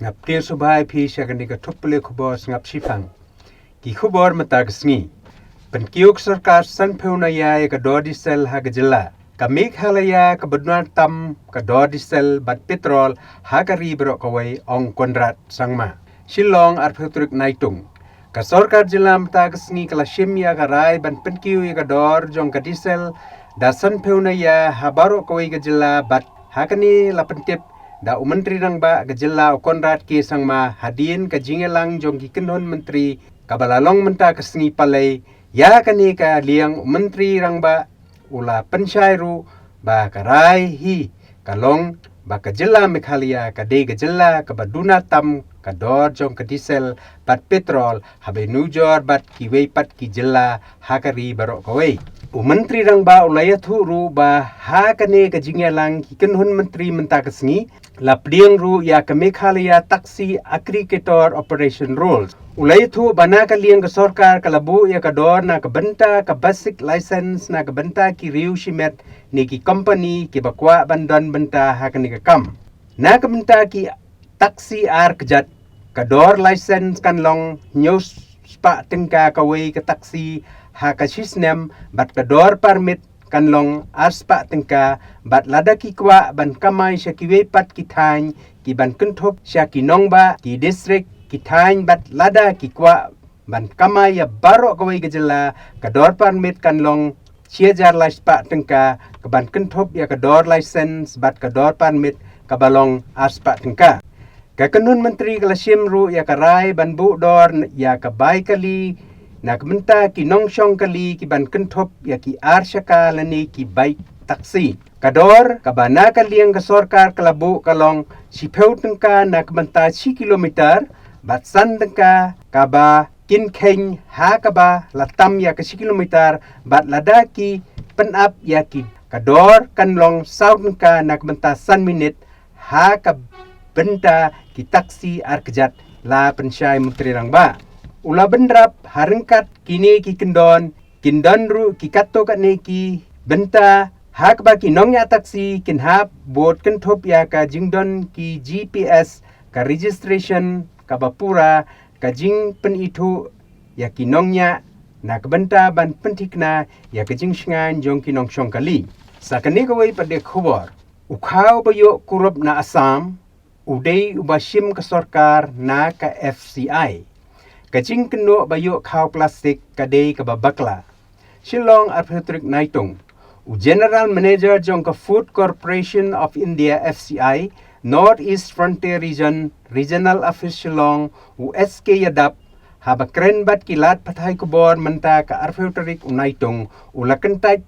ngap tia subhai phi syagani ka thuple khubor ngap sifang ki khubor matagsngi penkiuk sarkar san pheuna ya ka dodisel ha gajilla ka Meghalaya ka Badwan tam ka dodisel bat petrol ha ka ribro kawai ong konrat sangma Shillong arphetrik naitung ka sarkar jilla matagsngi kala shimya ka rai ban penkiu ka dor jong ka diesel da san pheuna ya ha baro kawai ka jilla bat hakani la pentip da menteri rang ba ka jilla konrat ke sangma hadin ka jingelang jong ki kenhon menteri ka balalong menta ka sngi palai ya kani ka liang menteri rang ba ula pensyairu ba karai hi kalong ba ka jilla Meghalaya ka de ka jilla ka baduna tam ka dor jong ka diesel bat petrol habe nujor bat ki wei pat ki jilla hakari barok kawai menteri rang ba ulaya thuru ba ha kane ka jingelang ki kenhun menteri menta ka sngi la pdiang ru ya ka Meghalaya taxi aggregator operation rules ulai thu bana ka liang ka sarkar ka labu ya ka dor na ka benta ka basic license na ka benta ki riu shimet ni ki company ki bakwa bandan benta ha ka ni ka kam na ka benta ki taxi ar kjat ka dor license kan long news spa tingka ka wei ka taxi ha ka sisnem bat ka dor permit kan long aspa tingka bat lada ki kwa ban kamai sya ki wei pat ki thang ki ban kunthop sya ki nongba ki district ki thang bat lada ki kwa ban kamai ya baro ka wei gejela ka dor permit kan long jar spa tingka ka ban kunthop ya ka dor license bat ka dor permit ka balong aspa tingka ka kanun menteri kala simru ya ka rai ban bu dor ya ka bai kali na kementa ki nongsyong kali ki ban kenthop ya ki arsyaka lani ki baik taksi kador kabana kaliang ka sarkar kalabu kalong si pheu tengka na kementa 10 kilometer bat san tengka kaba kin kheng ha kaba latam ya ka 10 kilometer bat lada ki penap ya ki kador kanlong sau tengka na kementa san minit ha ka benta ki taksi arkjat la pensyai menteri rang ba ula bendrap harengkat kini ki kindon ru ki katto kat ne ki benta hak ba ki nongnya taksi kin hap bot ken thop ya ka jingdon ki GPS ka registration ka bapura ka jing pen itu ya ki nongnya na ka benta ban pentikna ya ka jing shngan jong ki nong shong kali sakane ka wei pade khobor ukhau bayo kurup na Assam udai ubashim ka sarkar na ka FCI kacing keno bayo kau plastik kadai ka babakla Shillong arphetrik naitung General Manager jong ka Food Corporation of India FCI North East Frontier Region Regional Office Shillong SK Yadap haba kren bat kilat pathay kubor menta ka arphetrik naitung ulakentaj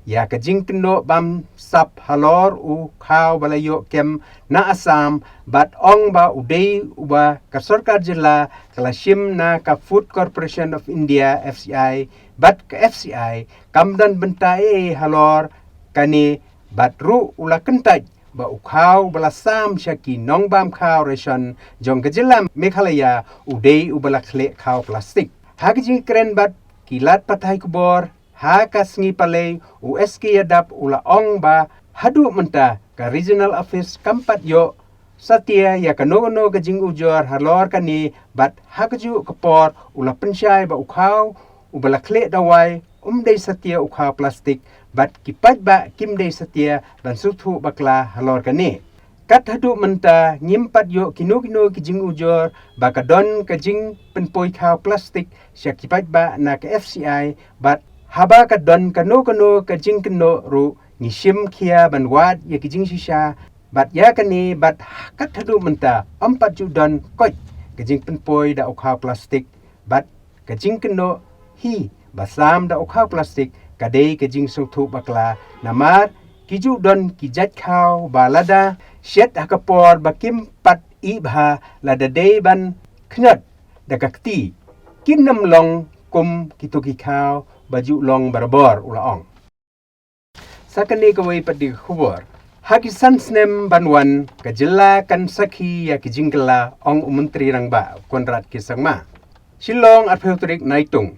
ya ka jingkeno bam sap halor u kau balayo kem na Assam bat ong ba udai uba ka sarkar jilla kalashim na ka Food Corporation of India FCI bat ka FCI kamdan benta halor kani bat ru ula kentaj ba ukau balasam syaki nong bam kau ration jong ka jilla Meghalaya udai ubala khle kau plastik hagji kren bat kilat pathay kubor ha kasngi palay USK Yadap ula ong ba hadu menta ka regional office kampat yo satya ya kanono ka jing ujor halor kani bat hakaju kapor ula pensyai ba ukhau ubala kle dawai dei satya ukhau plastik bat kipat ba dei satya ban suthu bakla halor kani kat hadu menta nyimpat yo kino ki jing ujor ba kadon ka jing penpoi khau plastik syakipat ba na ka FCI bat haba ka don kano ka jing keno ru ngishim kia banwat ya ki jing shisha bat ya kani bat kat hadu menta 4 ju don koi ka jing penpoi da ukha plastik bat ka jing keno hi basam da ukha plastik kadai ka jing suthu bakla namar ki ju don ki jat khau balada shet hakapor bakim pat ibha lada dei ban khnat da kakti kinam long kum kituki khau baju long barbor ulaong sakani kawai padi khubor haki sansnem banwan ka jilla kan sakhi ya ki jingkala ong menteri rang ba konrat ki sangma Shillong arphetrik naitung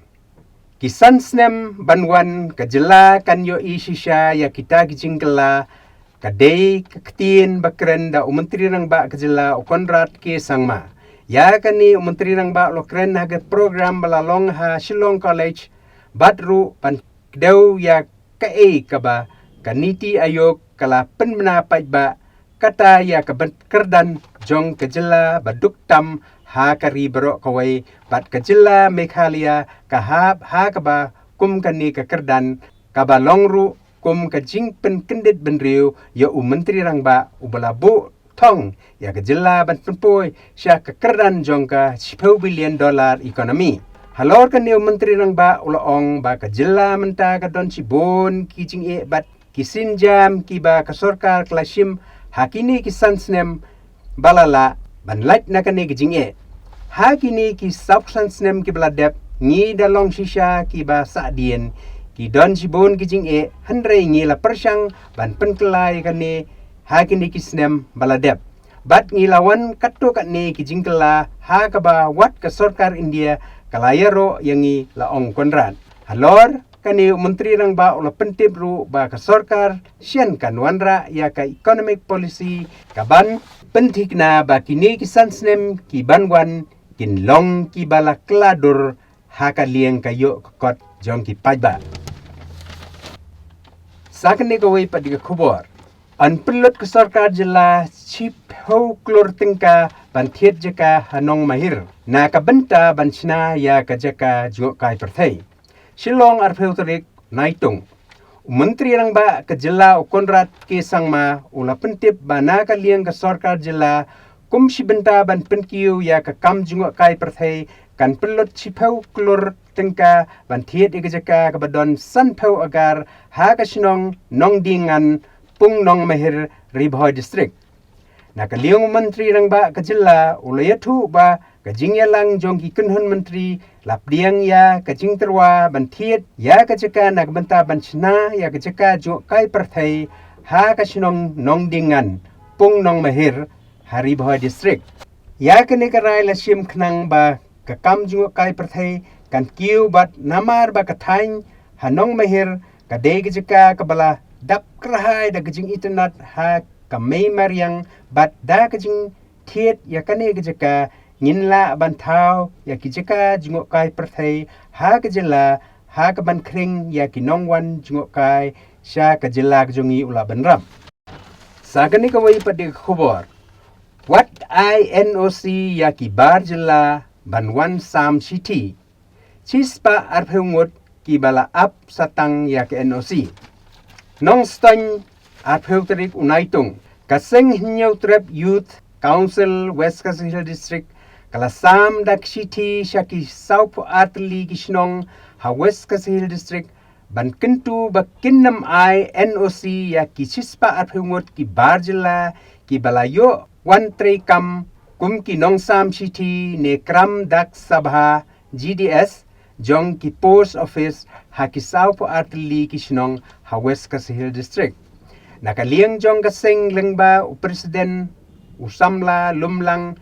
ki sansnem banwan ka jilla kan yo ishisha ya kita ki jingkala Kadai keketien bakren da Menteri Rang Ba Kejela Konrad K. Sangma. Ya kani Menteri Rang Ba lokren haga program balalong ha Shillong College Badru pan kedau ya kae kaba kaniti ayok kala penmenapai ba kata ya kekerdan jong Kejela baduk tam ha kari berok kawai bat Kejela Meghalaya kahab ha kaba kum kani kekerdan kaba longru kum kajing pen kendit benriu ya Menteri Rang Ba ubalabu tong ya Kejela ban penpoi sya kekerdan jong ka $10 billion ekonomi. Halor kan niu Menteri Rang Ba ulaong ba Kejela menta ka don cibon kijing bat kisinjam kiba ka sorkar klasim hakini kisan snem balala ban lait na kani kijing hakini ki sapsan snem ki baladep ngi dalong shisha kiba sadien ki don cibon kijing handre ngi la persyang ban penkelai kani hakini ki snem baladep bat ngi lawan katto katni kijing kala ha kaba wat ka sorkar India kalayaro yangi laong Konrad. Halor kani Menteri Rang Ba ula pentip ru ba ka sorkar sian kan wanra ya ka economic policy kaban pentikna ba kini kisan snem ki banwan kin long ki bala kladur ha ka lieng kayo kot jong ki pajba. Sakni kawai padiga khubor an pelot ke sorkar jela chip ho klor tingka ban thiet jaka hanong mahir na ka benta ban china ya ka jaka jo kai perthai Shillong arpeuterik naitung Menteri Rang Ba Kejela Konrad K. Sangma ula pentip bana ka liang ka sorkar jela kum si benta ban penkiu ya ka kam jungo kai perthai kan pelot chip ho klor tingka ban thiet ika jaka ka badon san phau agar ha ka sinong nong dingan Pung Nong Mahir Ribhoy District. Nakaliong Menteri Rang Ba Kejela ulayatu ba kajing yalang jong ki kunhun Menteri lapdiang ya kajing terwa bantiet ya kajaka nagbenta banchna ya kajaka jo kai perthai ha kasinong nong dingan Pung Nong Mahir Ribhoy District. Ya kene karai la sim khnang ba kakam jo kai perthai kan kiu bat namar ba kathain hanong mahir kadai kajaka kabala dap kerahai da kajing internet ha kamei mariang bat da kajing thiet ya kane kajaka nginla bantau ya kijaka jingok kai perthai ha Kejela ha ka ban kring ya kinongwan jingok kai sya Kejela kjongi ula banram sagani kawai padi khubor wat INOC ya ki bar jela banwan sam city chispa arphungut ki bala ap satang ya ki NOC Nong stany arpeuterik unaitung kaseng hinyau trep youth council West Kasihil district kalasam dak city syaki saup atli kisnong ha West Kasihil district ban kentu bakinnam NOC ya kisispa arpeungot ki barjela ki balayo wan tre kam kum ki nongsam city ne kram dak sabha GDS jong ki post office hakisau po atli kisnong ha West Kasihil district nakaliang jong kaseng lengba presiden usamla lumlang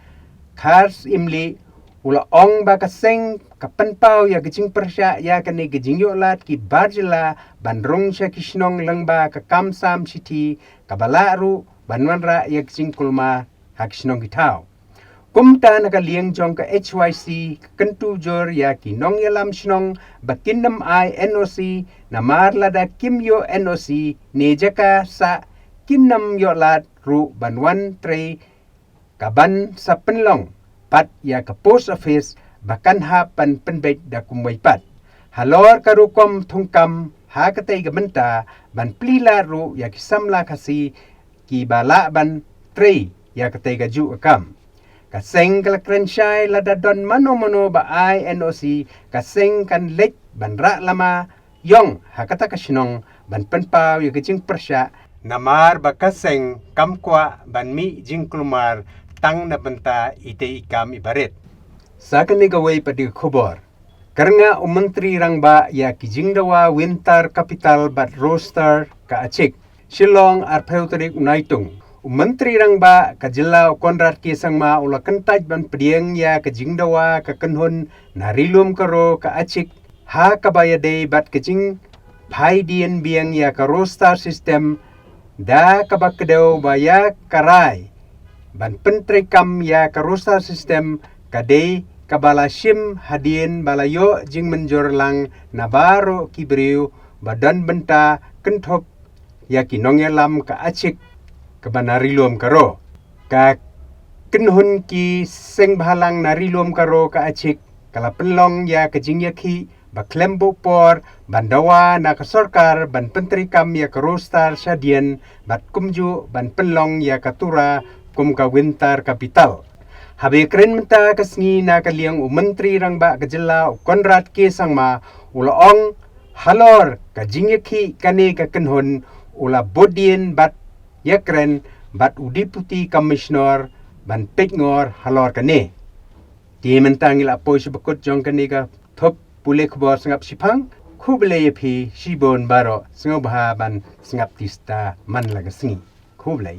khars imli ula ong ba kaseng kapanpau ya gijing persya ya kani gijing yolat ki barjela bandrong sya kisnong lengba ka kamsam city kabalaru banwanra ya gijing kulma hakisnong kitau kumta nakaliang jong ka HYC kentu jor ya ki nong yalam snong bakinnam NOC namar lada kimyo NOC nejaka sa kinnam yolat ru banwan tre kaban sa penlong pat ya ka post office bakan ha pan penbet da kumway pat halor karukom thungkam ha katay gamenta ban plila ru ya ki samla kasi ki bala ban tre ya katay gaju akam kaseng kalakrensyay ladadon mano-mano ba NOC kaseng kan lek banra lama yong hakata kasinong ban penpaw ya kajing persya namar ba kaseng kamkwa ban mi jing kulmar tang na benta ite ikam ibaret sa kanigaway padi khubor karanga Menteri Rang Ba ya kijing dawa winter capital bat roster ka achik Shillong arpeuterik unaitung Menteri Rang Ba Kejela Konrad K. Sangma ula kentaj ban pediang ya kajing dawa ka kenhun narilum karo ka achik ha kabaya day bat kajing pai dien biang ya ka roster system da kabakdew baya karai ban pentri kam ya karusa sistem kadei kabala shim hadien balayo jing menjorlang nabaro kibriu badan benta kenthop ya kinongelam ka achik kabanarilom karo ka kinhun ki seng bhalang narilom karo ka achik kala penlong ya kajing yakhi baklembo por bandawa na kasorkar ban pentri kam ya karostar syadien bat kumju ban penlong ya katura kum ka wintar kapital habe kren menta kasngi na kaliang menteri rang ba kajela Konrad K Sangma ulaong halor kajing yakhi kane ka kenhun ula bodien bat yakren bat udiputi komisioner ban pekngor halor kane di mentangil apoy sebekut jong kane ka thop pulih khobor sengap sipang khubele phi shibon baro sengau bahaban sengap tista man laga sengi khubelai